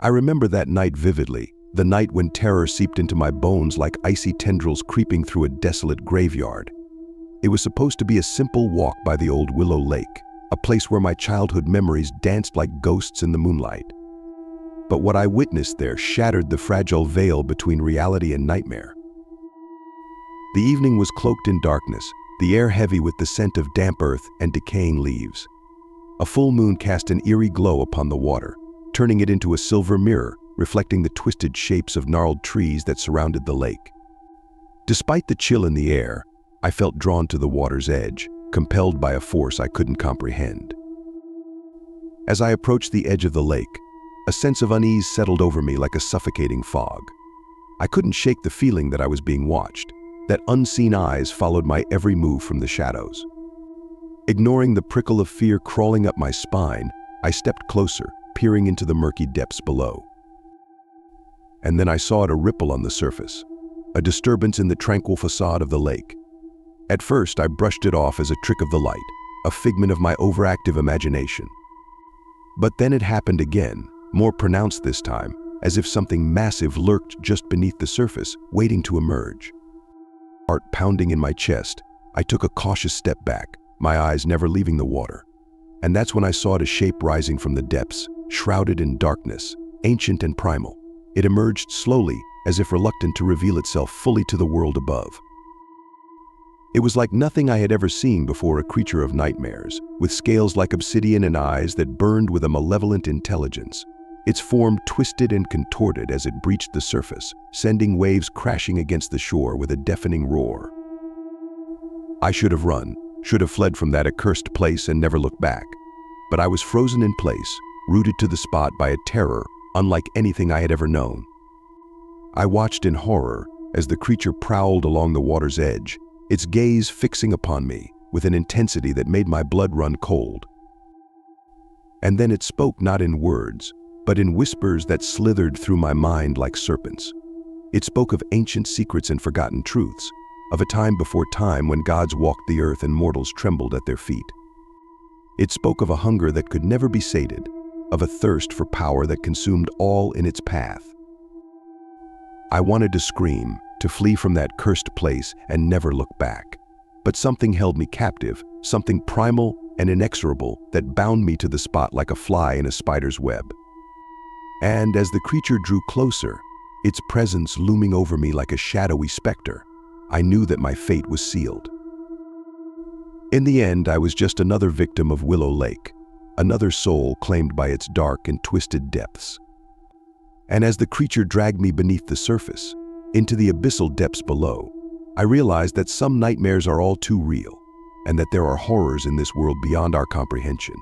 I remember that night vividly, the night when terror seeped into my bones like icy tendrils creeping through a desolate graveyard. It was supposed to be a simple walk by the old Willow Lake, a place where my childhood memories danced like ghosts in the moonlight. But what I witnessed there shattered the fragile veil between reality and nightmare. The evening was cloaked in darkness, the air heavy with the scent of damp earth and decaying leaves. A full moon cast an eerie glow upon the water, turning it into a silver mirror, reflecting the twisted shapes of gnarled trees that surrounded the lake. Despite the chill in the air, I felt drawn to the water's edge, compelled by a force I couldn't comprehend. As I approached the edge of the lake, a sense of unease settled over me like a suffocating fog. I couldn't shake the feeling that I was being watched, that unseen eyes followed my every move from the shadows. Ignoring the prickle of fear crawling up my spine, I stepped closer, peering into the murky depths below. And then I saw a ripple on the surface, a disturbance in the tranquil facade of the lake. At first, I brushed it off as a trick of the light, a figment of my overactive imagination. But then it happened again, more pronounced this time, as if something massive lurked just beneath the surface, waiting to emerge. Heart pounding in my chest, I took a cautious step back, my eyes never leaving the water. And that's when I saw a shape rising from the depths, shrouded in darkness, ancient and primal. It emerged slowly, as if reluctant to reveal itself fully to the world above. It was like nothing I had ever seen before, a creature of nightmares, with scales like obsidian and eyes that burned with a malevolent intelligence. Its form twisted and contorted as it breached the surface, sending waves crashing against the shore with a deafening roar. I should have run, should have fled from that accursed place and never looked back. But I was frozen in place, rooted to the spot by a terror unlike anything I had ever known. I watched in horror as the creature prowled along the water's edge, its gaze fixing upon me with an intensity that made my blood run cold. And then it spoke not in words, but in whispers that slithered through my mind like serpents. It spoke of ancient secrets and forgotten truths, of a time before time when gods walked the earth and mortals trembled at their feet. It spoke of a hunger that could never be sated, of a thirst for power that consumed all in its path. I wanted to scream, to flee from that cursed place and never look back. But something held me captive, something primal and inexorable that bound me to the spot like a fly in a spider's web. And as the creature drew closer, its presence looming over me like a shadowy specter, I knew that my fate was sealed. In the end, I was just another victim of Willow Lake, another soul claimed by its dark and twisted depths. And as the creature dragged me beneath the surface, into the abyssal depths below, I realized that some nightmares are all too real, and that there are horrors in this world beyond our comprehension.